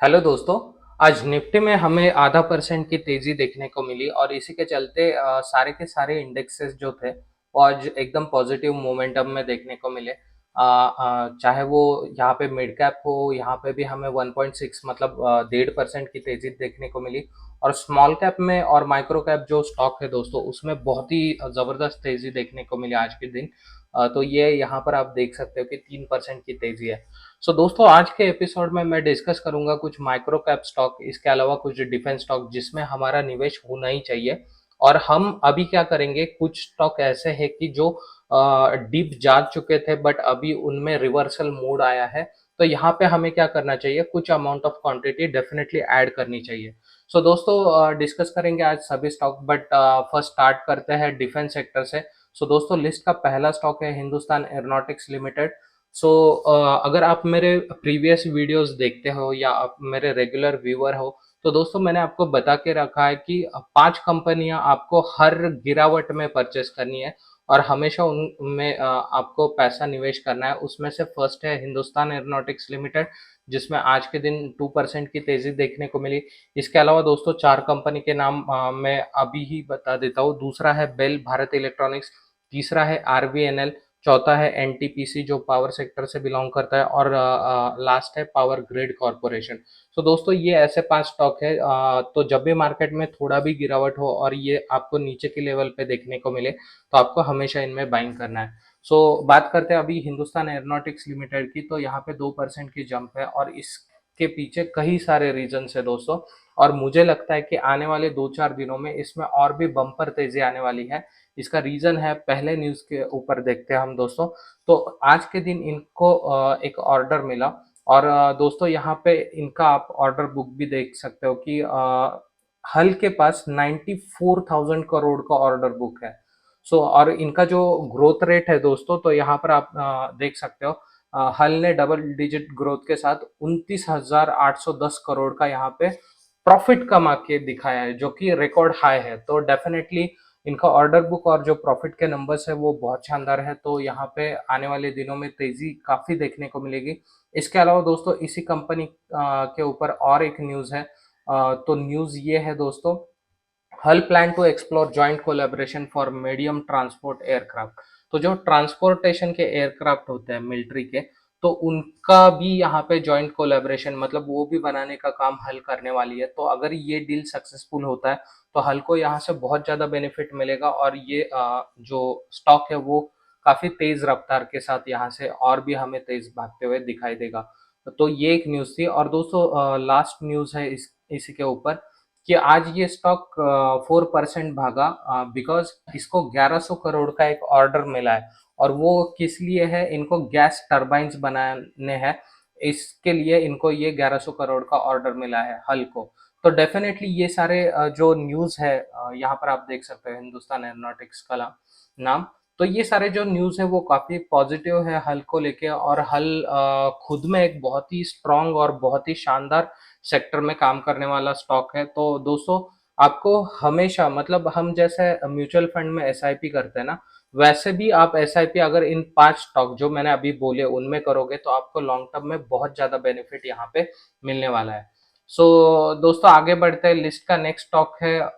Hello दोस्तों। आज Nifty में हमें आधा परसेंट की तेजी देखने को मिली और इसी के चलते सारे के सारे इंडेक्सेस जो थे वो आज एकदम पॉजिटिव मोमेंटम में देखने को मिले। चाहे वो यहाँ पे मिड कैप हो, यहाँ पे भी हमें 1.6 मतलब 1.5% की तेजी देखने को मिली। और स्मॉल कैप में और माइक्रो कैप जो स्टॉक है दोस्तों, उसमें बहुत ही जबरदस्त तेजी देखने को मिली आज के दिन। तो ये यहाँ पर आप देख सकते हो कि 3% की तेजी है। सो दोस्तों, आज के एपिसोड में मैं डिस्कस करूंगा कुछ माइक्रो कैप स्टॉक, इसके अलावा कुछ डिफेंस स्टॉक जिसमें हमारा निवेश होना ही चाहिए। और हम अभी क्या करेंगे, कुछ स्टॉक ऐसे हैं कि जो डीप जा चुके थे बट अभी उनमें रिवर्सल मोड आया है। तो यहाँ पे हमें क्या करना चाहिए, कुछ amount of quantity definitely add करनी चाहिए। सो दोस्तों, डिस्कस करेंगे आज सभी स्टॉक, बट फर्स्ट स्टार्ट करते हैं डिफेंस सेक्टर से। सो दोस्तों, लिस्ट का पहला स्टॉक है हिंदुस्तान एरोनॉटिक्स लिमिटेड। सो अगर आप मेरे प्रीवियस वीडियोस देखते हो या आप मेरे रेगुलर व्यूअर हो, तो दोस्तों मैंने आपको बता के रखा है कि 5 कंपनियां आपको हर गिरावट में परचेस करनी है और हमेशा उनमें आपको पैसा निवेश करना है। उसमें से फर्स्ट है हिंदुस्तान एरोनॉटिक्स लिमिटेड, जिसमें आज के दिन 2% की तेजी देखने को मिली। इसके अलावा दोस्तों 4 कंपनी के नाम मैं अभी ही बता देता हूँ। दूसरा है बेल भारत इलेक्ट्रॉनिक्स, तीसरा है आरवीएनएल, चौथा है एनटीपीसी जो पावर सेक्टर से बिलोंग करता है, और लास्ट है पावर ग्रिड कॉरपोरेशन। तो दोस्तों ये ऐसे 5 स्टॉक है। तो जब भी मार्केट में थोड़ा भी गिरावट हो और ये आपको नीचे के लेवल पे देखने को मिले, तो आपको हमेशा इनमें बाइंग करना है। सो बात करते हैं अभी हिंदुस्तान एरोनॉटिक्स लिमिटेड की। तो यहाँ पे 2% की जंप है और इसके पीछे कई सारे रीजन है दोस्तों। और मुझे लगता है कि आने वाले 2-4 दिनों में इसमें और भी बम्पर तेजी आने वाली है। इसका रीजन है, पहले न्यूज के ऊपर देखते हैं हम दोस्तों। तो आज के दिन इनको एक ऑर्डर मिला। और दोस्तों यहाँ पे इनका आप ऑर्डर बुक भी देख सकते हो कि हल के पास 94,000 करोड़ का ऑर्डर बुक है। सो और इनका जो ग्रोथ रेट है दोस्तों, तो यहाँ पर आप देख सकते हो। हल ने डबल डिजिट ग्रोथ के साथ 29,810 करोड़ का यहाँ पे प्रॉफिट कमा के दिखाया है, जो कि रिकॉर्ड हाई है। तो डेफिनेटली इनका ऑर्डर बुक और जो प्रॉफिट के नंबर्स है वो बहुत शानदार है। तो यहाँ पे आने वाले दिनों में तेजी काफी देखने को मिलेगी। इसके अलावा दोस्तों इसी कंपनी के ऊपर और एक न्यूज है। तो न्यूज ये है दोस्तों, HAL plan to explore joint collaboration for medium transport aircraft. तो जो ट्रांसपोर्टेशन के एयरक्राफ्ट होते हैं मिलिट्री के, तो उनका भी यहाँ पे जॉइंट कोलैबोरेशन मतलब वो भी बनाने का काम हल करने वाली है। तो अगर ये डील सक्सेसफुल होता है तो हल को यहाँ से बहुत ज्यादा बेनिफिट मिलेगा और ये जो स्टॉक है वो काफी तेज रफ्तार के साथ यहाँ से और भी हमें तेज भागते हुए दिखाई देगा। तो ये एक न्यूज थी। और दोस्तों लास्ट न्यूज है इसी के ऊपर कि आज ये स्टॉक 4% भागा बिकॉज इसको 1100 करोड़ का एक ऑर्डर मिला है। और वो किस लिए है, इनको गैस टरबाइन्स बनाने हैं। इसके लिए इनको ये 1100 करोड़ का ऑर्डर मिला है हल को। तो डेफिनेटली ये सारे जो न्यूज है, यहाँ पर आप देख सकते हो हिंदुस्तान एरोनॉटिक्स का नाम। तो ये सारे जो न्यूज है वो काफी पॉजिटिव है हल को लेके। और हल खुद में एक बहुत ही स्ट्रांग और बहुत ही शानदार सेक्टर में काम करने वाला स्टॉक है। तो दोस्तों आपको हमेशा मतलब हम जैसे म्यूचुअल फंड में एसआईपी करते हैं ना, वैसे भी आप एसआईपी अगर इन 5 स्टॉक जो मैंने अभी बोले उनमें करोगे तो आपको लॉन्ग टर्म में बहुत ज्यादा बेनिफिट यहाँ पे मिलने वाला है। सो दोस्तों आगे बढ़ते हैं। लिस्ट का नेक्स्ट स्टॉक है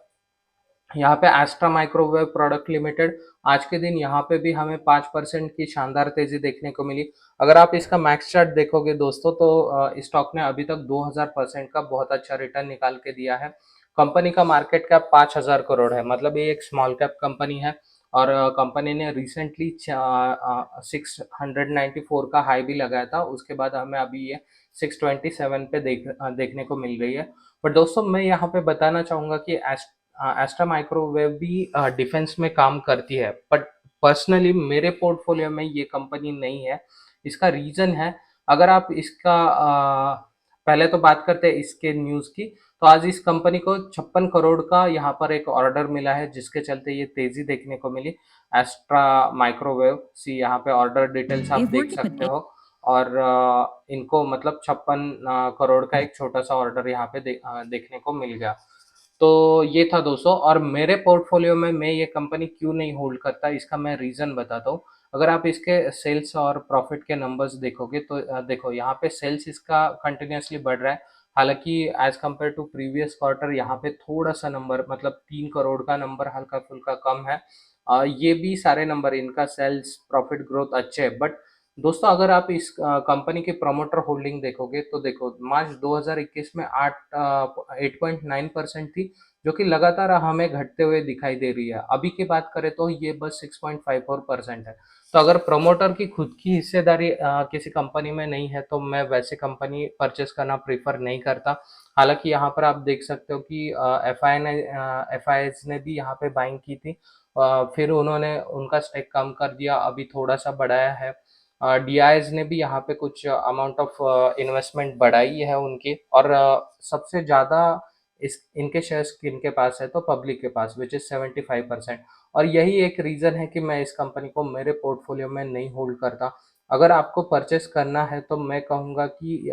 यहाँ पे एस्ट्रा माइक्रोवेव प्रोडक्ट लिमिटेड। आज के दिन यहाँ पे भी हमें 5% की शानदार तेजी देखने को मिली। अगर आप इसका मैक्स चार्ट देखोगे दोस्तों, तो इस स्टॉक ने अभी तक 2000% का बहुत अच्छा रिटर्न निकाल के दिया है। कंपनी का मार्केट कैप 5000 करोड़ है, मतलब ये एक स्मॉल कैप कंपनी है। और कंपनी ने रिसेंटली 694 का हाई भी लगाया था, उसके बाद हमें अभी ये 627 पे देखने को मिल रही है। बट दोस्तों मैं यहाँ पे बताना चाहूंगा कि एस्ट्रा माइक्रोवेव भी डिफेंस में काम करती है, बट पर्सनली मेरे पोर्टफोलियो में ये कंपनी नहीं है। इसका रीजन है, अगर आप इसका पहले तो बात करते हैं इसके न्यूज की। तो आज इस कंपनी को 56 करोड़ का यहाँ पर एक ऑर्डर मिला है, जिसके चलते ये तेजी देखने को मिली। एस्ट्रा माइक्रोवेव सी यहाँ पे ऑर्डर डिटेल्स आप देख सकते हो। और इनको मतलब 56 करोड़ का एक छोटा सा ऑर्डर यहाँ पे देखने को मिल गया। तो ये था दोस्तों। और मेरे पोर्टफोलियो में मैं ये कंपनी क्यों नहीं होल्ड करता, इसका मैं रीजन बताता हूँ। अगर आप इसके सेल्स और प्रॉफिट के नंबर्स देखोगे तो देखो यहाँ पे सेल्स इसका कंटिन्यूअसली बढ़ रहा है। हालाँकि as compare to previous quarter यहाँ पे थोड़ा-सा नंबर मतलब 3 करोड़ का नंबर हल्का-फुल्का कम है। ये भी सारे नंबर इनका सेल्स, प्रॉफिट ग्रोथ अच्छे हैं। बट दोस्तों अगर आप इस कंपनी की प्रमोटर होल्डिंग देखोगे तो देखो मार्च 2021 में 8.9% थी, जो कि लगातार हमें घटते हुए दिखाई दे रही है। अभी की बात करें तो ये बस 6.54% है। तो अगर प्रमोटर की खुद की हिस्सेदारी किसी कंपनी में नहीं है, तो मैं वैसे कंपनी परचेज़ करना प्रेफ़र नहीं करता। हालाँकि यहाँ पर आप देख सकते हो कि एफआईआईज़ ने भी यहाँ पे बाइंग की थी। फिर उन्होंने उनका स्टेक कम कर दिया, अभी थोड़ा-सा बढ़ाया है। डीआईज़ ने भी यहाँ पे कुछ अमाउंट ऑफ इन्वेस्टमेंट बढ़ाई है उनकी और सबसे ज़्यादा इस इनके शेयर्स किनके पास है तो पब्लिक के पास व्हिच इज़ 75%। और यही एक रीज़न है कि मैं इस कंपनी को मेरे पोर्टफोलियो में नहीं होल्ड करता। अगर आपको परचेज़ करना है तो मैं कहूँगा कि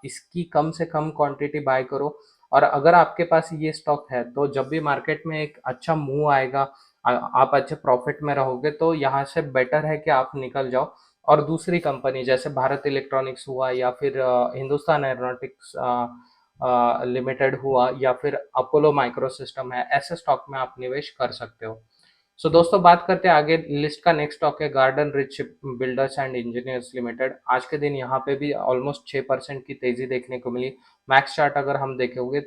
इसकी कम से कम क्वांटिटी बाय करो और अगर आपके पास ये स्टॉक है तो जब भी मार्केट में एक अच्छा मूव आएगा आप अच्छे प्रॉफिट में रहोगे तो यहाँ से बेटर है कि आप निकल जाओ और दूसरी कंपनी जैसे भारत इलेक्ट्रॉनिक्स हुआ या फिर हिंदुस्तान एरोनॉटिक्स लिमिटेड हुआ या फिर अपोलो माइक्रो सिस्टम है, ऐसे स्टॉक में आप निवेश कर सकते हो। सो दोस्तों बात करते हैं आगे लिस्ट का नेक्स्ट स्टॉक है garden rich ship builders and engineers limited. आज के दिन यहाँ पे भी ऑलमोस्ट 6% की तेजी देखने को मिली। मैक्स चार्ट अगर हम देखेंगे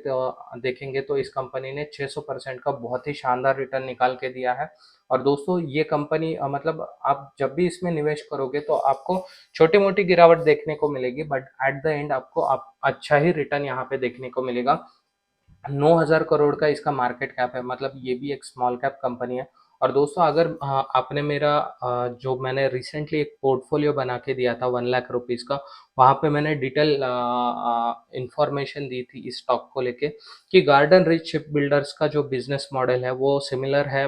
तो इस कंपनी ने 600% का बहुत ही शानदार रिटर्न निकाल के दिया है। और दोस्तों ये कंपनी मतलब आप जब भी इसमें निवेश करोगे तो आपको छोटी मोटी गिरावट देखने को मिलेगी बट एट द एंड आपको आप अच्छा ही रिटर्न यहाँ पे देखने को मिलेगा। 9,000 करोड़ का इसका मार्केट कैप है मतलब ये भी एक स्मॉल कैप कंपनी है। और दोस्तों अगर आपने मेरा जो मैंने रिसेंटली एक पोर्टफोलियो बना के दिया था 1 लाख रुपीज़ का, वहाँ पे मैंने डिटेल इंफॉर्मेशन दी थी इस स्टॉक को लेके कि गार्डन रिच शिप बिल्डर्स का जो बिजनेस मॉडल है वो सिमिलर है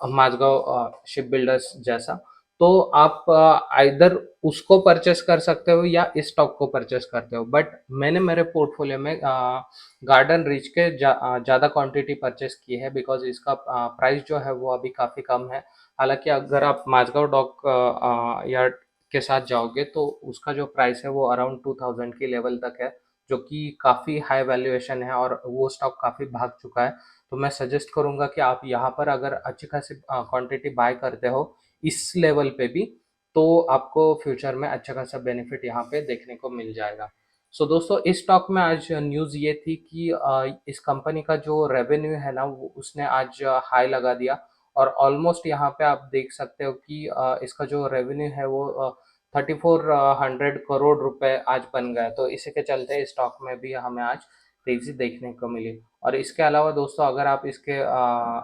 माझगांव शिप बिल्डर्स जैसा। तो आप आइदर उसको परचेस कर सकते हो या इस स्टॉक को परचेस करते हो बट मैंने मेरे पोर्टफोलियो में गार्डन रिच के ज़्यादा क्वांटिटी परचेस की है बिकॉज इसका प्राइस जो है वो अभी काफ़ी कम है। हालांकि अगर आप माझगांव डॉक यार्ड के साथ जाओगे तो उसका जो प्राइस है वो अराउंड 2000 की लेवल तक है, जो कि काफ़ी हाई वैल्यूएशन है और वो स्टॉक काफ़ी भाग चुका है। तो मैं सजेस्ट करूंगा कि आप यहाँ पर अगर अच्छी खासी क्वांटिटी बाय करते हो इस लेवल पे भी, तो आपको फ्यूचर में अच्छा खासा बेनिफिट यहाँ पे देखने को मिल जाएगा। सो दोस्तों इस स्टॉक में आज न्यूज़ ये थी कि इस कंपनी का जो रेवेन्यू है ना वो उसने आज हाई लगा दिया और ऑलमोस्ट यहाँ पे आप देख सकते हो कि इसका जो रेवेन्यू है वो 3400 करोड़ रुपए आज बन गया। तो इसी के चलते इस स्टॉक में भी हमें आज तेजी देखने को मिली। और इसके अलावा दोस्तों अगर आप इसके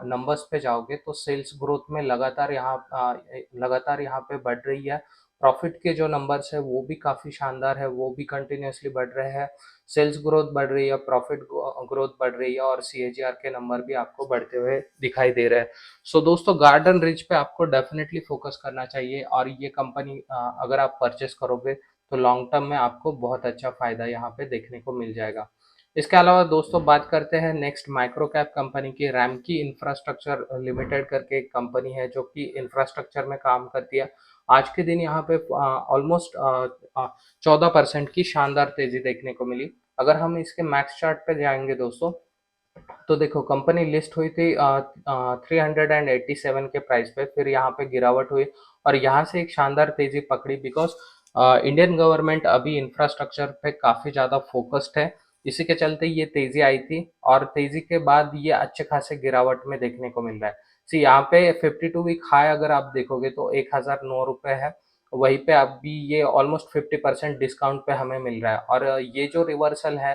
नंबर्स पे जाओगे तो सेल्स ग्रोथ में लगातार यहाँ पे बढ़ रही है। प्रॉफिट के जो नंबर्स है वो भी काफ़ी शानदार है, वो भी कंटिन्यूअसली बढ़ रहे हैं। सेल्स ग्रोथ बढ़ रही है, प्रॉफिट ग्रोथ बढ़ रही है और सीएजीआर के नंबर भी आपको बढ़ते हुए दिखाई दे रहे हैं। सो दोस्तों गार्डन रिच पे आपको डेफिनेटली फोकस करना चाहिए और ये कंपनी अगर आप परचेस करोगे तो लॉन्ग टर्म में आपको बहुत अच्छा फायदा यहाँ पे देखने को मिल जाएगा। इसके अलावा दोस्तों बात करते हैं नेक्स्ट माइक्रो कैप कंपनी की। रैमकी इंफ्रास्ट्रक्चर लिमिटेड करके एक कंपनी है जो कि इंफ्रास्ट्रक्चर में काम करती है। आज के दिन यहाँ पे ऑलमोस्ट 14% की शानदार तेजी देखने को मिली। अगर हम इसके मैक्स चार्ट पे जाएंगे दोस्तों तो देखो कंपनी लिस्ट हुई थी 387 के प्राइस पे, फिर यहाँ पे गिरावट हुई और यहाँ से एक शानदार तेजी पकड़ी बिकॉज इंडियन गवर्नमेंट अभी इंफ्रास्ट्रक्चर पे काफ़ी ज़्यादा फोकस्ड है। इसी के चलते ये तेजी आई थी और तेजी के बाद ये अच्छे खासे गिरावट में देखने को मिल रहा है। सी यहाँ पे 52 वीक हाई अगर आप देखोगे तो 1009 रुपये है, वहीं पे अभी ये ऑलमोस्ट 50% डिस्काउंट पे हमें मिल रहा है और ये जो रिवर्सल है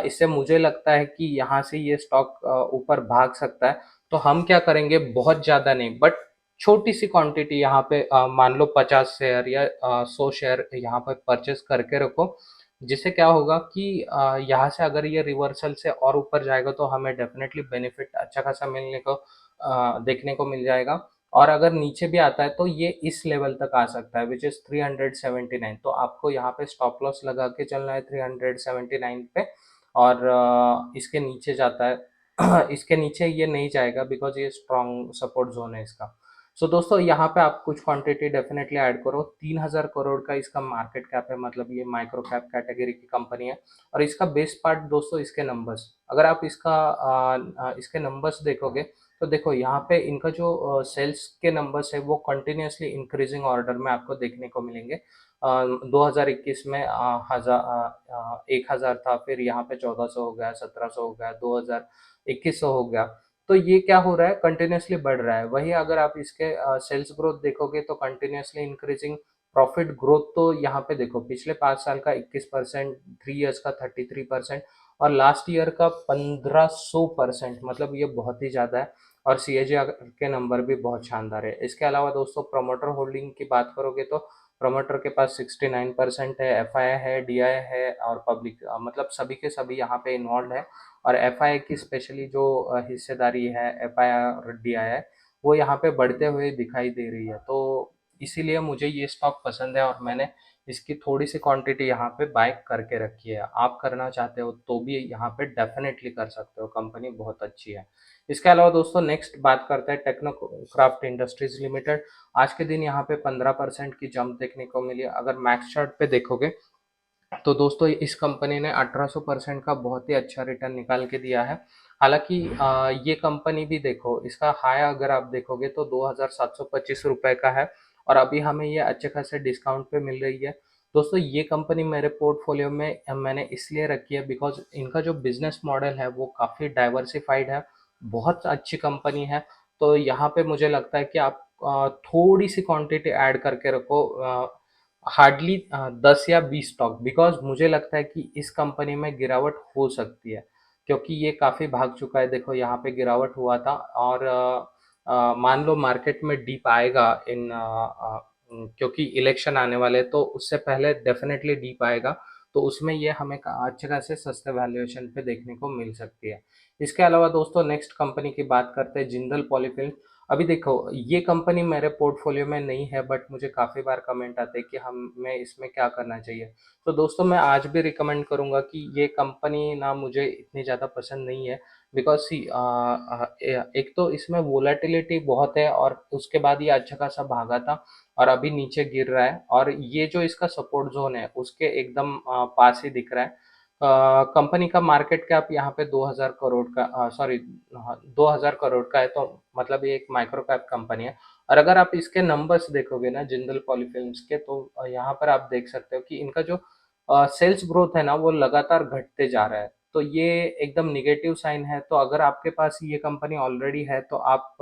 इससे मुझे लगता है कि यहाँ से ये स्टॉक ऊपर भाग सकता है। तो हम क्या करेंगे बहुत ज़्यादा नहीं बट छोटी सी क्वांटिटी यहाँ पे मान लो 50 शेयर या 100 शेयर यहाँ पर परचेस करके रखो, जिससे क्या होगा कि यहाँ से अगर ये रिवर्सल से और ऊपर जाएगा तो हमें डेफिनेटली बेनिफिट अच्छा खासा मिलने को देखने को मिल जाएगा। और अगर नीचे भी आता है तो ये इस लेवल तक आ सकता है विच इज़ 379। तो आपको यहाँ पे स्टॉप लॉस लगा के चलना है 379 पे और इसके नीचे जाता है इसके नीचे ये नहीं जाएगा बिकॉज ये स्ट्रॉन्ग सपोर्ट जोन है इसका। सो दोस्तों यहाँ पे आप कुछ क्वांटिटी डेफिनेटली ऐड करो। 3000 करोड़ का इसका मार्केट कैप है, मतलब ये माइक्रो कैप कैटेगरी की कंपनी है। और इसका बेस्ट पार्ट दोस्तों इसके नंबर्स, अगर आप इसके नंबर्स देखोगे तो देखो यहाँ पे इनका जो सेल्स के नंबर्स है वो कंटिन्यूअसली इंक्रीजिंग ऑर्डर में आपको देखने को मिलेंगे। 2021 में 1000 था, फिर यहाँ पे 1400 हो गया, 1700 हो गया, 2100 हो गया। तो ये क्या हो रहा है, कंटिन्यूअसली बढ़ रहा है। वही अगर आप इसके सेल्स ग्रोथ देखोगे तो कंटिन्यूअसली इंक्रीजिंग। प्रॉफिट ग्रोथ तो यहाँ पे देखो, पिछले 5 साल का 21%, 3 इयर्स का 33% और लास्ट ईयर का 1500%, मतलब ये बहुत ही ज़्यादा है। और सीएजी के नंबर भी बहुत शानदार है। इसके अलावा दोस्तों प्रमोटर होल्डिंग की बात करोगे तो प्रमोटर के पास 69% है, एफआई है, डीआई है और पब्लिक, मतलब सभी के सभी यहाँ पे इन्वॉल्व है। और एफआई की स्पेशली जो हिस्सेदारी है, एफआई और डीआई है, वो यहाँ पे बढ़ते हुए दिखाई दे रही है। तो इसीलिए मुझे ये स्टॉक पसंद है और मैंने इसकी थोड़ी सी क्वांटिटी यहाँ पे बाय करके रखी है। आप करना चाहते हो तो भी यहाँ पे डेफिनेटली कर सकते हो, कंपनी बहुत अच्छी है। इसके अलावा दोस्तों नेक्स्ट बात करते हैं टेक्नो क्राफ्ट इंडस्ट्रीज लिमिटेड। आज के दिन यहाँ पे 15% की जंप देखने को मिली। अगर मैक्स चार्ट पे देखोगे तो दोस्तों इस कंपनी ने 1800% का बहुत ही अच्छा रिटर्न निकाल के दिया है। हालांकि ये कंपनी भी देखो, इसका हाई अगर आप देखोगे तो 2725 रुपये का है और अभी हमें ये अच्छे खासे डिस्काउंट पे मिल रही है। दोस्तों ये कंपनी मेरे पोर्टफोलियो में मैंने इसलिए रखी है बिकॉज इनका जो बिजनेस मॉडल है वो काफ़ी डाइवर्सिफाइड है, बहुत अच्छी कंपनी है। तो यहाँ पे मुझे लगता है कि आप थोड़ी सी क्वांटिटी ऐड करके रखो, हार्डली 10 या 20 स्टॉक, बिकॉज मुझे लगता है कि इस कंपनी में गिरावट हो सकती है क्योंकि ये काफ़ी भाग चुका है। देखो यहाँ पे गिरावट हुआ था और मान लो मार्केट में डीप आएगा क्योंकि इलेक्शन आने वाले हैं, तो उससे पहले डेफिनेटली डीप आएगा। तो उसमें ये हमें अच्छे खासे सस्ते वैल्यूएशन पे देखने को मिल सकती है। इसके अलावा दोस्तों नेक्स्ट कंपनी की बात करते हैं, जिंदल पॉलीफिल्म। अभी देखो ये कंपनी मेरे पोर्टफोलियो में नहीं है, बट मुझे काफ़ी बार कमेंट आते हैं कि हमें इसमें क्या करना चाहिए। तो दोस्तों मैं आज भी रिकमेंड करूंगा कि ये कंपनी ना मुझे इतनी ज़्यादा पसंद नहीं है। बिकॉज सी एक तो इसमें वोलेटिलिटी बहुत है और उसके बाद ये अच्छा खासा भागा था और अभी नीचे गिर रहा है। और ये जो इसका सपोर्ट जोन है उसके एकदम पास ही दिख रहा है। कंपनी का मार्केट कैप यहाँ पे 2000 करोड़ का, सॉरी, हाँ, 2000 करोड़ का है। तो मतलब ये एक माइक्रो कैप कंपनी है। और अगर आप इसके नंबर्स देखोगे ना जिंदल पॉलीफिल्म्स के, तो यहाँ पर आप देख सकते हो कि इनका जो सेल्स ग्रोथ है ना वो लगातार घटते जा रहा है। तो ये एकदम निगेटिव साइन है। तो अगर आपके पास ये कंपनी ऑलरेडी है तो आप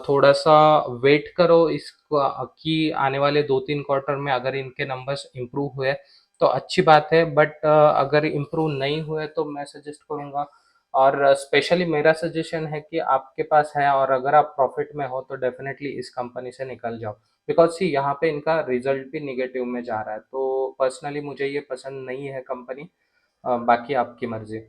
थोड़ा सा वेट करो इस की आने वाले 2-3 क्वार्टर में अगर इनके नंबर्स इम्प्रूव हुए तो अच्छी बात है। बट अगर इम्प्रूव नहीं हुए तो मैं सजेस्ट करूंगा, और स्पेशली मेरा सजेशन है कि आपके पास है और अगर आप प्रॉफिट में हो तो डेफिनेटली इस कंपनी से निकल जाओ। बिकॉज सी यहाँ पे इनका रिजल्ट भी निगेटिव में जा रहा है। तो पर्सनली मुझे ये पसंद नहीं है कंपनी। बाकी आपकी मर्जी।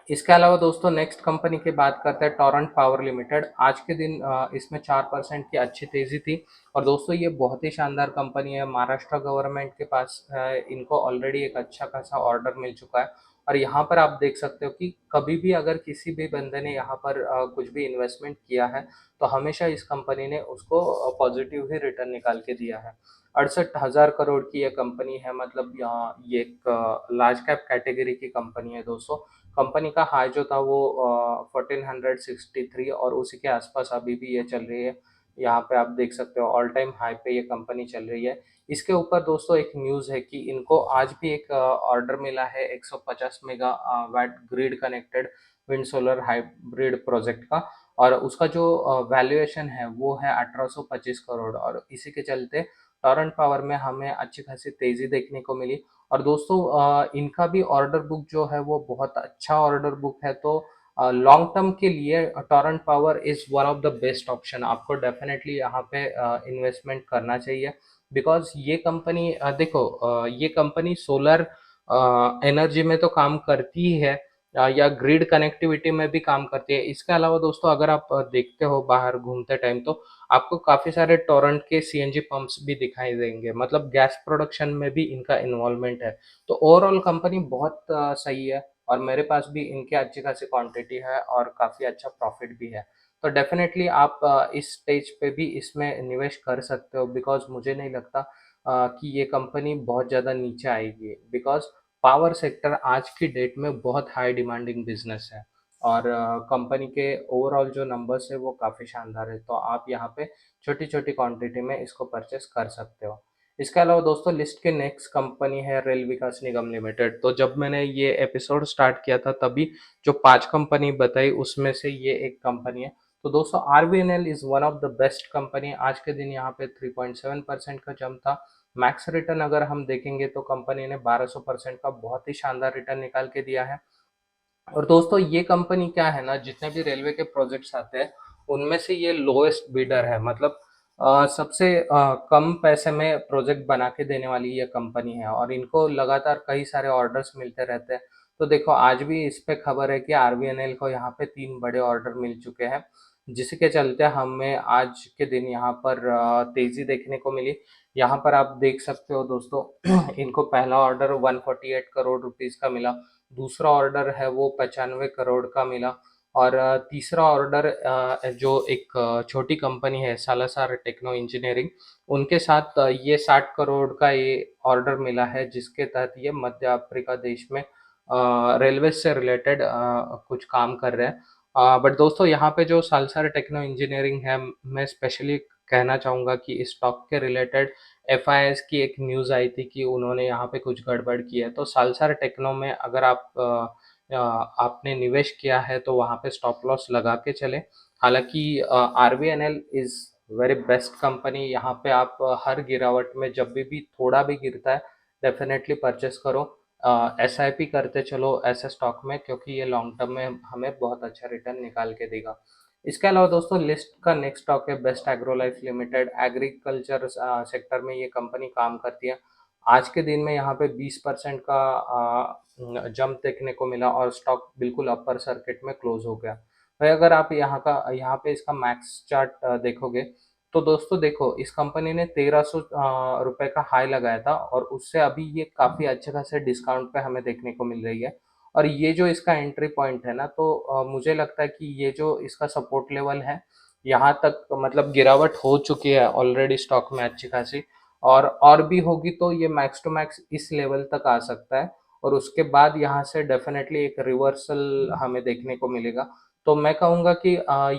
इसके अलावा दोस्तों नेक्स्ट कंपनी की बात करते हैं, टोरेंट पावर लिमिटेड। आज के दिन इसमें 4% की अच्छी तेजी थी। और दोस्तों ये बहुत ही शानदार कंपनी है, महाराष्ट्र गवर्नमेंट के पास है, इनको ऑलरेडी एक अच्छा खासा ऑर्डर मिल चुका है। और यहाँ पर आप देख सकते हो कि कभी भी अगर किसी भी बंदे ने यहाँ पर कुछ भी इन्वेस्टमेंट किया है तो हमेशा इस कंपनी ने उसको पॉजिटिव ही रिटर्न निकाल के दिया है। 68,000 करोड़ की ये कंपनी है, मतलब यहाँ ये एक लार्ज कैप कैटेगरी की कंपनी है दोस्तों। कंपनी का हाई जो था वो 1463 और उसी के आसपास अभी भी ये चल रही है। यहाँ पे आप देख सकते हो ऑल टाइम हाई पे ये कंपनी चल रही है। इसके ऊपर दोस्तों एक न्यूज़ है कि इनको आज भी एक ऑर्डर मिला है 150 megawatt grid connected wind solar hybrid project का। और उसका जो वैल्यूएशन है वो है 1825 करोड़। और इसी के चलते टोरेंट पावर में हमें अच्छी खासी तेज़ी देखने को मिली। और दोस्तों इनका भी ऑर्डर बुक जो है वो बहुत अच्छा ऑर्डर बुक है। तो लॉन्ग टर्म के लिए Torrent power is one of the best option. आपको डेफिनेटली यहाँ पे इन्वेस्टमेंट करना चाहिए। बिकॉज ये कंपनी देखो, ये कंपनी सोलर एनर्जी में तो काम करती ही है, या ग्रिड कनेक्टिविटी में भी काम करती है। इसके अलावा दोस्तों अगर आप देखते हो बाहर घूमते टाइम तो आपको काफ़ी सारे टोरेंट के सीएनजी पंप्स भी दिखाई देंगे, मतलब गैस प्रोडक्शन में भी इनका इन्वॉल्वमेंट है। तो ओवरऑल कंपनी बहुत सही है और मेरे पास भी इनके अच्छी खासी क्वांटिटी है और काफ़ी अच्छा प्रॉफिट भी है। तो डेफ़िनेटली आप इस स्टेज पे भी इसमें निवेश कर सकते हो, बिकॉज़ मुझे नहीं लगता कि ये कंपनी बहुत ज़्यादा नीचे आएगी, बिकॉज़ पावर सेक्टर आज की डेट में बहुत हाई डिमांडिंग बिज़नेस है और कंपनी के ओवरऑल जो नंबर्स है वो काफ़ी शानदार है। तो आप यहाँ पे छोटी-छोटी क्वांटिटी में इसको परचेज़ कर सकते हो। इसके अलावा दोस्तों लिस्ट की नेक्स्ट कंपनी है रेल विकास निगम लिमिटेड। तो जब मैंने ये एपिसोड स्टार्ट किया था तभी जो 5 कंपनी बताई उसमें से ये एक कंपनी है। तो दोस्तों RBNL is one of the best company. आज के दिन यहाँ पे 3.7% का जंप था। मैक्स रिटर्न अगर हम देखेंगे तो कंपनी ने 1200% का बहुत ही शानदार रिटर्न निकाल के दिया है। और दोस्तों ये कंपनी क्या है ना, जितने भी रेलवे के प्रोजेक्ट्स आते हैं उनमें से ये लोएस्ट बिडर है, मतलब सबसे कम पैसे में प्रोजेक्ट बना के देने वाली ये कंपनी है और इनको लगातार कई सारे ऑर्डर्स मिलते रहते हैं। तो देखो आज भी इस पे खबर है कि आरबीएनएल को यहाँ पे 3 बड़े ऑर्डर मिल चुके हैं, जिसके चलते हमें आज के दिन यहाँ पर तेजी देखने को मिली। यहाँ पर आप देख सकते हो दोस्तों इनको पहला ऑर्डर 148 करोड़ रुपीस का मिला, दूसरा ऑर्डर है वो 95 करोड़ का मिला और तीसरा ऑर्डर जो एक छोटी कंपनी है सालासर टेक्नो इंजीनियरिंग, उनके साथ ये 60 करोड़ का ये ऑर्डर मिला है, जिसके तहत ये मध्य अफ्रीका देश में रेलवे से रिलेटेड कुछ काम कर रहे हैं। बट दोस्तों यहाँ पे जो सालासर टेक्नो इंजीनियरिंग है, मैं स्पेशली कहना चाहूँगा कि इस स्टॉक के रिलेटेड एफआईएस की एक न्यूज़ आई थी कि उन्होंने यहाँ पे कुछ गड़बड़ की है। तो सालसर टेक्नो में अगर आपने निवेश किया है तो वहाँ पे स्टॉप लॉस लगा के चलें। हालाँकि RBNL is very best company. यहाँ पे आप हर गिरावट में जब भी थोड़ा भी गिरता है डेफ़िनेटली परचेज़ करो। एसआईपी करते चलो ऐसे स्टॉक में, क्योंकि ये लॉन्ग टर्म में हमें बहुत अच्छा रिटर्न निकाल के देगा। इसके अलावा दोस्तों लिस्ट का नेक्स्ट स्टॉक है best agro life limited. Agriculture sector में ये कंपनी काम करती है। आज के दिन में यहाँ पे 20% का जंप देखने को मिला और स्टॉक बिल्कुल अपर सर्किट में क्लोज हो गया। भाई अगर आप यहाँ पे इसका मैक्स चार्ट देखोगे तो दोस्तों देखो इस कंपनी ने 1300 रुपए का हाई लगाया था और उससे अभी ये काफ़ी अच्छे खासे डिस्काउंट पे हमें देखने को मिल रही है। और ये जो इसका एंट्री पॉइंट है ना, तो मुझे लगता है कि ये जो इसका सपोर्ट लेवल है, यहाँ तक मतलब गिरावट हो चुकी है ऑलरेडी स्टॉक में अच्छी खासी, और भी होगी तो ये मैक्स टू मैक्स इस लेवल तक आ सकता है और उसके बाद यहाँ से डेफिनेटली एक रिवर्सल हमें देखने को मिलेगा। तो मैं कहूँगा कि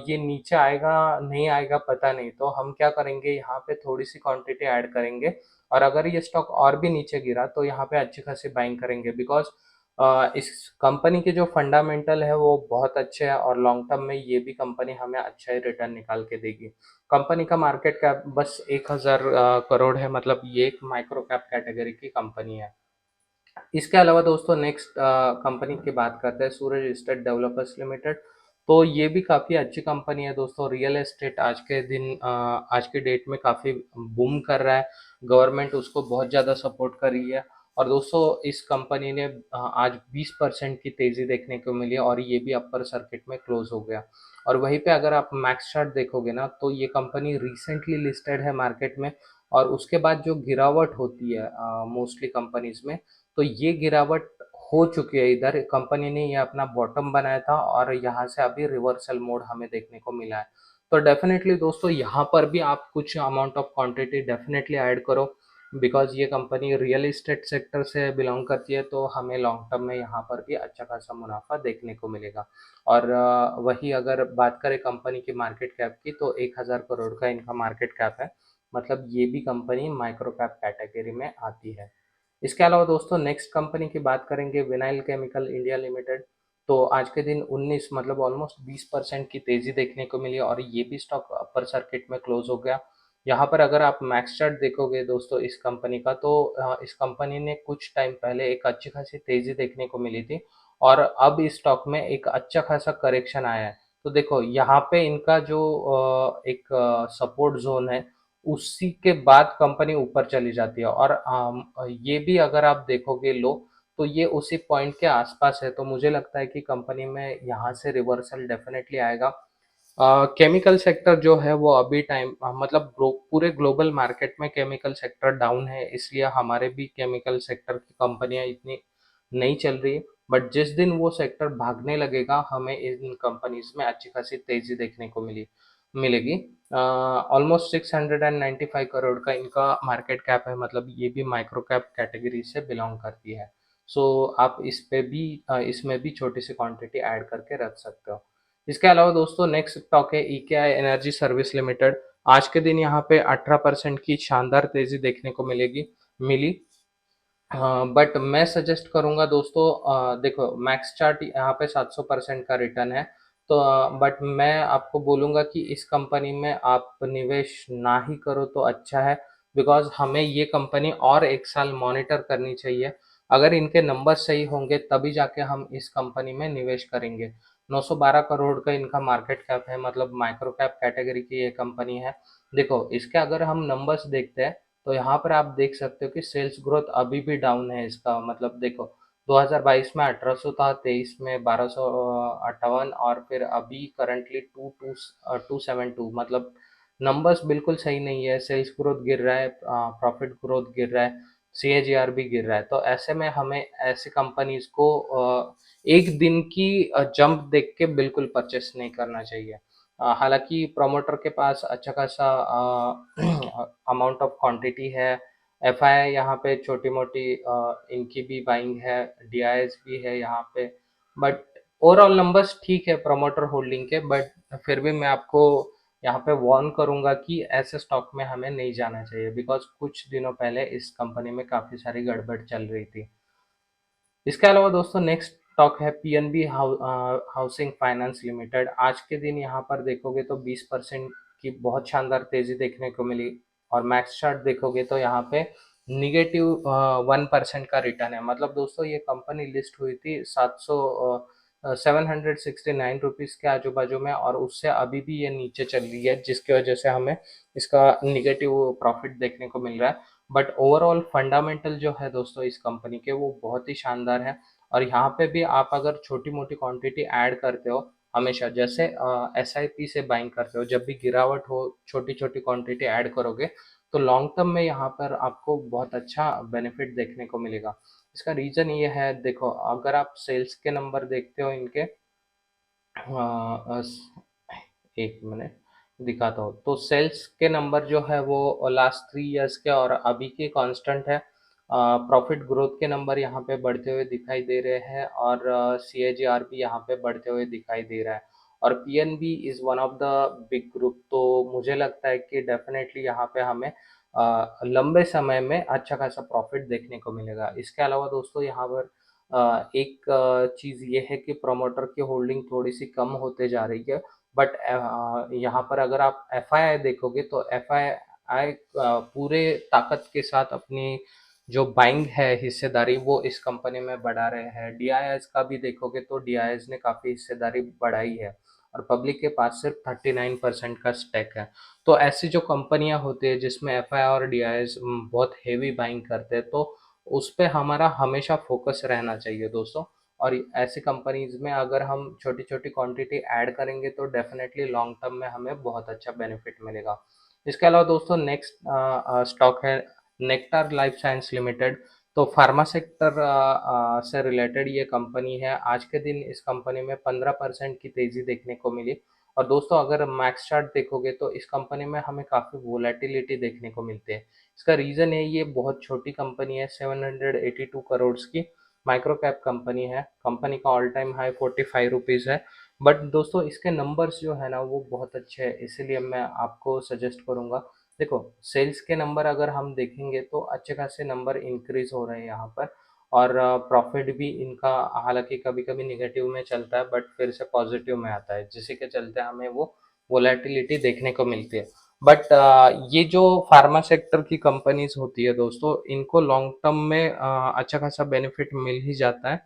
ये नीचे आएगा नहीं आएगा पता नहीं, तो हम क्या करेंगे यहाँ पे थोड़ी सी क्वांटिटी ऐड करेंगे और अगर ये स्टॉक और भी नीचे गिरा तो यहाँ पे अच्छी खासी बाइंग करेंगे, बिकॉज इस कंपनी के जो फंडामेंटल है वो बहुत अच्छे हैं और लॉन्ग टर्म में ये भी कंपनी हमें अच्छा ही रिटर्न निकाल के देगी। कंपनी का मार्केट कैप बस 1000 करोड़ है, मतलब ये एक माइक्रो कैप कैटेगरी की कंपनी है। इसके अलावा दोस्तों नेक्स्ट कंपनी की बात करते हैं सूरज एस्टेट डेवलपर्स लिमिटेड। तो ये भी काफ़ी अच्छी कंपनी है दोस्तों। रियल एस्टेट आज के दिन आज की डेट में काफ़ी बूम कर रहा है। गवर्नमेंट उसको बहुत ज़्यादा सपोर्ट कर रही है और दोस्तों इस कंपनी ने आज 20% की तेज़ी देखने को मिली और ये भी अपर सर्किट में क्लोज हो गया। और वहीं पे अगर आप मैक्स चार्ट देखोगे ना तो ये कंपनी रिसेंटली लिस्टेड है मार्केट में और उसके बाद जो गिरावट होती है मोस्टली कंपनीज में, तो ये गिरावट हो चुकी है। इधर कंपनी ने ये अपना बॉटम बनाया था और यहाँ से अभी रिवर्सल मोड हमें देखने को मिला है। तो डेफिनेटली दोस्तों यहाँ पर भी आप कुछ amount of quantity definitely add करो, बिकॉज ये कंपनी रियल इस्टेट सेक्टर से बिलोंग करती है, तो हमें लॉन्ग टर्म में यहाँ पर भी अच्छा खासा मुनाफा देखने को मिलेगा। और वही अगर बात करें कंपनी की मार्केट कैप की तो 1000 करोड़ का इनका मार्केट कैप है, मतलब ये भी कंपनी माइक्रो कैप कैटेगरी में आती है। इसके अलावा दोस्तों नेक्स्ट कंपनी की बात करेंगे विनाइल केमिकल इंडिया लिमिटेड। तो आज के दिन 19 मतलब ऑलमोस्ट 20% की तेजी देखने को मिली और ये भी स्टॉक अपर सर्किट में क्लोज हो गया। यहाँ पर अगर आप मैक्स चार्ट देखोगे दोस्तों इस कंपनी का, तो इस कंपनी ने कुछ टाइम पहले एक अच्छी खासी तेजी देखने को मिली थी और अब इस स्टॉक में एक अच्छा खासा करेक्शन आया है। तो देखो यहाँ पे इनका जो एक सपोर्ट जोन है उसी के बाद कंपनी ऊपर चली जाती है और ये भी अगर आप देखोगे लो तो ये उसी पॉइंट के आसपास है, तो मुझे लगता है कि कंपनी में यहाँ से रिवर्सल डेफिनेटली आएगा। केमिकल सेक्टर जो है वो अभी टाइम मतलब पूरे ग्लोबल मार्केट में केमिकल सेक्टर डाउन है, इसलिए हमारे भी केमिकल सेक्टर की कंपनियां इतनी नहीं चल रही है, बट जिस दिन वो सेक्टर भागने लगेगा हमें इन कंपनीज में अच्छी खासी तेजी देखने को मिलेगी। ऑलमोस्ट 695 करोड़ का इनका मार्केट कैप है, मतलब ये भी माइक्रो कैप कैटेगरी से बिलोंग करती है। सो आप इस पे भी इसमें भी छोटी सी क्वांटिटी ऐड करके रख सकते हो। इसके अलावा दोस्तों नेक्स्ट स्टॉक है ईकेआई एनर्जी सर्विस लिमिटेड। आज के दिन यहाँ पे 18% की शानदार तेजी देखने को मिली। हाँ, बट मैं सजेस्ट करूंगा दोस्तों, देखो मैक्स चार्ट यहाँ पे 700% का रिटर्न है। तो बट मैं आपको बोलूंगा कि इस कंपनी में आप निवेश ना ही करो तो अच्छा है, बिकॉज हमें ये कंपनी और एक साल मॉनिटर करनी चाहिए। अगर इनके नंबर सही होंगे तभी जाके हम इस कंपनी में निवेश करेंगे। 912 करोड़ का इनका मार्केट कैप है, मतलब माइक्रो कैप कैटेगरी की ये कंपनी है। देखो इसके अगर हम नंबर्स देखते हैं तो यहाँ पर आप देख सकते हो कि सेल्स ग्रोथ अभी भी डाउन है इसका, मतलब देखो 2022 में 1800 था, 23 में 1258, और फिर अभी करंटली 272, मतलब नंबर्स बिल्कुल सही नहीं है। सेल्स ग्रोथ गिर रहा है, प्रॉफिट ग्रोथ गिर रहा है, सीएजीआर भी गिर रहा है। तो ऐसे में हमें ऐसी कंपनीज को एक दिन की जंप देख के बिल्कुल परचेस नहीं करना चाहिए। हालांकि प्रमोटर के पास अच्छा खासा अमाउंट ऑफ क्वांटिटी है, एफआई यहाँ पे छोटी मोटी इनकी भी बाइंग है, डीआईएस भी है यहाँ पे, बट ओवरऑल नंबर्स ठीक है प्रमोटर होल्डिंग के। बट फिर भी मैं आपको यहाँ पे वार्न करूंगा कि ऐसे स्टॉक में हमें नहीं जाना चाहिए, बिकॉज कुछ दिनों पहले इस कंपनी में काफ़ी सारी गड़बड़ चल रही थी। इसके अलावा दोस्तों नेक्स्ट स्टॉक है पीएनबी हाउसिंग फाइनेंस लिमिटेड। आज के दिन यहाँ पर देखोगे तो 20% की बहुत शानदार तेजी देखने को मिली, और मैक्स चार्ट देखोगे तो यहाँ पे निगेटिव 1% का रिटर्न है। मतलब दोस्तों ये कंपनी लिस्ट हुई थी 769 रुपीज़ के आजू बाजू में, और उससे अभी भी ये नीचे चल रही है, जिसकी वजह से हमें इसका निगेटिव प्रॉफिट देखने को मिल रहा है। बट ओवरऑल फंडामेंटल जो है दोस्तों इस कंपनी के वो बहुत ही शानदार है। और यहाँ पे भी आप अगर छोटी मोटी क्वांटिटी ऐड करते हो, हमेशा जैसे एसआईपी से बाइंग करते हो, जब भी गिरावट हो छोटी छोटी क्वांटिटी ऐड करोगे तो लॉन्ग टर्म में यहाँ पर आपको बहुत अच्छा बेनिफिट देखने को मिलेगा। इसका रीजन ये है, देखो अगर आप सेल्स के नंबर देखते हो इनके, एक मिनट दिखाता हूँ, तो सेल्स के नंबर जो है वो लास्ट 3 इयर्स के और अभी के कांस्टेंट है। प्रॉफिट ग्रोथ के नंबर यहाँ पे बढ़ते हुए दिखाई दे रहे हैं, और सीएजीआर भी यहाँ पे बढ़ते हुए दिखाई दे रहा है, और PNB is one of the big group. तो मुझे लगता है कि डेफिनेटली यहाँ पे हमें लंबे समय में अच्छा खासा प्रॉफिट देखने को मिलेगा। इसके अलावा दोस्तों यहाँ पर एक चीज़ ये है कि प्रमोटर की होल्डिंग थोड़ी सी कम होते जा रही है। बट यहाँ पर अगर आप एफआईआई देखोगे तो एफआईआई पूरे ताकत के साथ अपनी जो बाइंग है हिस्सेदारी वो इस कंपनी में बढ़ा रहे हैं। डीआईएस का भी देखोगे तो डीआईएस ने काफ़ी हिस्सेदारी बढ़ाई है, और पब्लिक के पास सिर्फ 39% का स्टेक है। तो ऐसी जो कंपनियां होती है जिसमें एफआई और डीआईएस बहुत हेवी बाइंग करते हैं, तो उस पे हमारा हमेशा फोकस रहना चाहिए दोस्तों। और ऐसी कंपनीज में अगर हम छोटी छोटी क्वांटिटी ऐड करेंगे तो डेफिनेटली लॉन्ग टर्म में हमें बहुत अच्छा बेनिफिट मिलेगा। इसके अलावा दोस्तों नेक्स्ट स्टॉक है नेक्टार लाइफ साइंस लिमिटेड। तो फार्मा सेक्टर से रिलेटेड ये कंपनी है। आज के दिन इस कंपनी में 15% की तेजी देखने को मिली। और दोस्तों अगर मैक्स चार्ट देखोगे तो इस कंपनी में हमें काफ़ी वोलेटिलिटी देखने को मिलती है। इसका रीज़न है ये बहुत छोटी कंपनी है, 782 करोड़ की माइक्रो कैप कंपनी है। कंपनी का ऑल टाइम हाई 45 रुपीज़ है। बट दोस्तों इसके नंबर्स जो है ना वो बहुत अच्छे हैं, इसीलिए मैं आपको सजेस्ट करूंगा। देखो सेल्स के नंबर अगर हम देखेंगे तो अच्छे खासे नंबर इंक्रीज हो रहे हैं यहाँ पर, और प्रॉफिट भी इनका हालांकि कभी कभी निगेटिव में चलता है बट फिर से पॉजिटिव में आता है, जिसी के चलते हमें वो वोलेटिलिटी देखने को मिलती है। बट ये जो फार्मा सेक्टर की कंपनीज होती है दोस्तों इनको लॉन्ग टर्म में अच्छा खासा बेनिफिट मिल ही जाता है।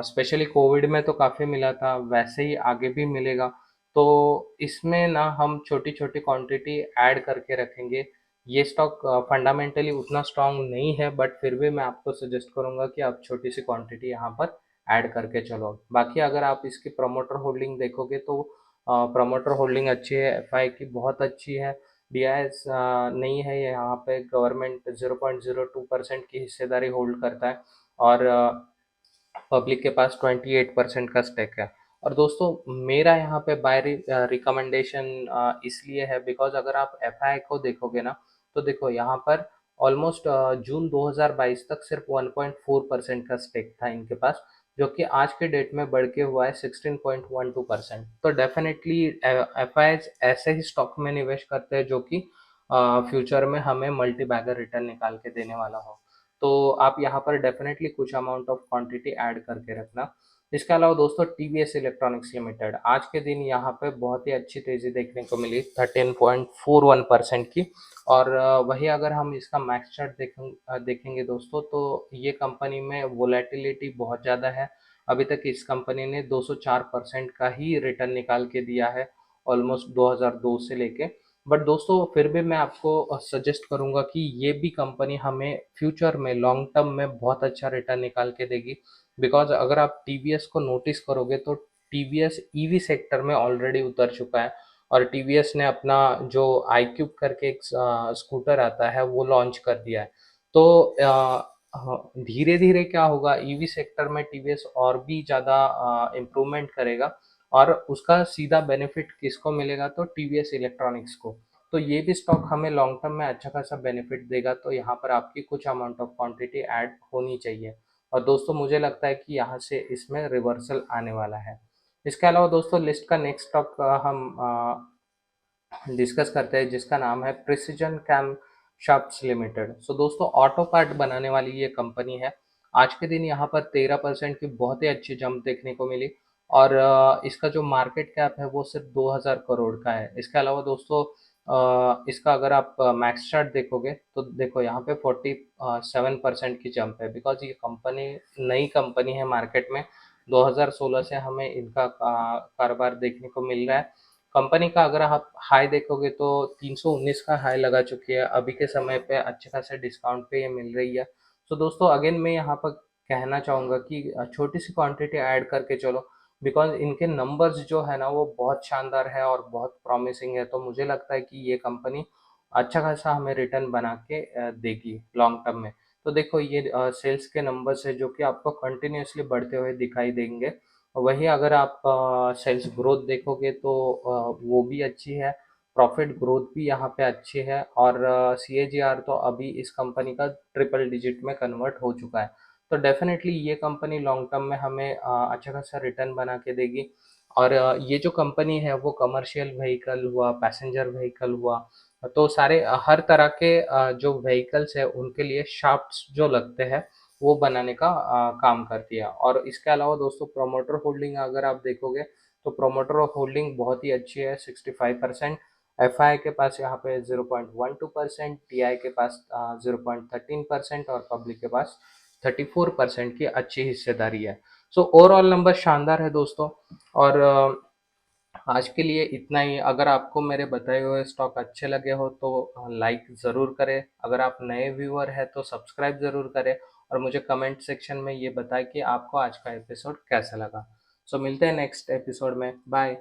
स्पेशली कोविड में तो काफ़ी मिला था, वैसे ही आगे भी मिलेगा। तो इसमें ना हम छोटी छोटी क्वांटिटी ऐड करके रखेंगे। ये स्टॉक फंडामेंटली उतना स्ट्रांग नहीं है, बट फिर भी मैं आपको सजेस्ट करूंगा कि आप छोटी सी क्वांटिटी यहाँ पर ऐड करके चलो। बाकी अगर आप इसकी प्रमोटर होल्डिंग देखोगे तो प्रमोटर होल्डिंग अच्छी है, एफआई की बहुत अच्छी है, डीआईएस नहीं है। यहाँ पे गवर्नमेंट 0.02% की हिस्सेदारी होल्ड करता है, और पब्लिक के पास 28% का स्टेक है। और दोस्तों मेरा यहाँ पे बाय रिकमेंडेशन इसलिए है बिकॉज अगर आप एफआई को देखोगे ना, तो देखो यहाँ पर ऑलमोस्ट जून 2022 तक सिर्फ 1.4% का स्टेक था इनके पास, जो कि आज के डेट में बढ़ के हुआ है 16.12%। तो डेफिनेटली एफ ऐसे ही स्टॉक में निवेश करते हैं जो कि फ्यूचर में हमें मल्टी बैगर रिटर्न निकाल के देने वाला हो। तो आप यहाँ पर डेफिनेटली कुछ अमाउंट ऑफ क्वांटिटी ऐड करके रखना। इसके अलावा दोस्तों टीवीएस इलेक्ट्रॉनिक्स लिमिटेड आज के दिन यहाँ पे बहुत ही अच्छी तेजी देखने को मिली 13.41% की। और वही अगर हम इसका मैक्स चार्ट देखेंगे दोस्तों, तो ये कंपनी में वोलेटिलिटी बहुत ज़्यादा है। अभी तक इस कंपनी ने 204% का ही रिटर्न निकाल के दिया है ऑलमोस्ट 2002 से लेके। बट दोस्तों फिर भी मैं आपको सजेस्ट करूंगा कि ये भी कंपनी हमें फ्यूचर में लॉन्ग टर्म में बहुत अच्छा रिटर्न निकाल के देगी। बिकॉज अगर आप टीवीएस को नोटिस करोगे तो टीवीएस ईवी सेक्टर में ऑलरेडी उतर चुका है। और टीवीएस ने अपना जो आई क्यूब करके एक स्कूटर आता है वो लॉन्च कर दिया है। तो धीरे धीरे क्या होगा, ईवी सेक्टर में टीवीएस और भी ज़्यादा इम्प्रूवमेंट करेगा। और उसका सीधा बेनिफिट किसको मिलेगा, तो टीवीएस इलेक्ट्रॉनिक्स को। तो ये भी स्टॉक हमें लॉन्ग टर्म में अच्छा खासा बेनिफिट देगा। तो यहाँ पर आपकी कुछ अमाउंट ऑफ क्वांटिटी ऐड होनी चाहिए। और दोस्तों मुझे लगता है कि यहाँ से इसमें रिवर्सल आने वाला है। इसके अलावा दोस्तों लिस्ट का नेक्स्ट स्टॉक हम डिस्कस करते हैं, जिसका नाम है प्रिसीजन कैम शाफ्ट्स लिमिटेड। सो दोस्तों ऑटो पार्ट बनाने वाली ये कंपनी है। आज के दिन यहाँ पर 13% की बहुत ही अच्छी जंप देखने को मिली। और इसका जो मार्केट कैप है वो सिर्फ 2000 करोड़ का है। इसके अलावा दोस्तों इसका अगर आप मैक्स चार्ट देखोगे तो देखो यहाँ पे 47% की जंप है। बिकॉज ये कंपनी नई कंपनी है मार्केट में, 2016 से हमें इनका कारोबार देखने को मिल रहा है। कंपनी का अगर आप हाई देखोगे तो 319 का हाई लगा चुकी है, अभी के समय पे अच्छे खासे डिस्काउंट पे ये मिल रही है। तो दोस्तों अगेन मैं यहाँ पर कहना चाहूँगा कि छोटी सी क्वांटिटी ऐड करके चलो। बिकॉज इनके नंबर्स जो है ना वो बहुत शानदार है और बहुत प्रॉमिसिंग है। तो मुझे लगता है कि ये कंपनी अच्छा खासा हमें रिटर्न बना के देगी लॉन्ग टर्म में। तो देखो ये सेल्स के नंबर्स है जो कि आपको कंटिन्यूअसली बढ़ते हुए दिखाई देंगे। वही अगर आप सेल्स ग्रोथ देखोगे तो वो भी अच्छी है। प्रॉफिट ग्रोथ भी यहाँ पे अच्छी है। और CAGR तो अभी इस कंपनी का ट्रिपल डिजिट में कन्वर्ट हो चुका है। तो डेफिनेटली ये कंपनी लॉन्ग टर्म में हमें अच्छा खासा रिटर्न बना के देगी। और ये जो कंपनी है वो कमर्शियल व्हीकल हुआ, पैसेंजर व्हीकल हुआ, तो सारे हर तरह के जो व्हीकल्स है उनके लिए शाफ्ट्स जो लगते हैं वो बनाने का काम करती है। और इसके अलावा दोस्तों प्रोमोटर होल्डिंग अगर आप देखोगे तो प्रोमोटर होल्डिंग बहुत ही अच्छी है, 65%। एफआई के पास यहाँ पे 0.12%, टीआई के पास 0.13% और पब्लिक के पास 34% की अच्छी हिस्सेदारी है। सो ओवरऑल नंबर शानदार है दोस्तों। और आज के लिए इतना ही। अगर आपको मेरे बताए हुए स्टॉक अच्छे लगे हो तो लाइक ज़रूर करें। अगर आप नए व्यूअर हैं तो सब्सक्राइब ज़रूर करें। और मुझे कमेंट सेक्शन में ये बताएं कि आपको आज का एपिसोड कैसा लगा। सो मिलते हैं नेक्स्ट एपिसोड में। बाय।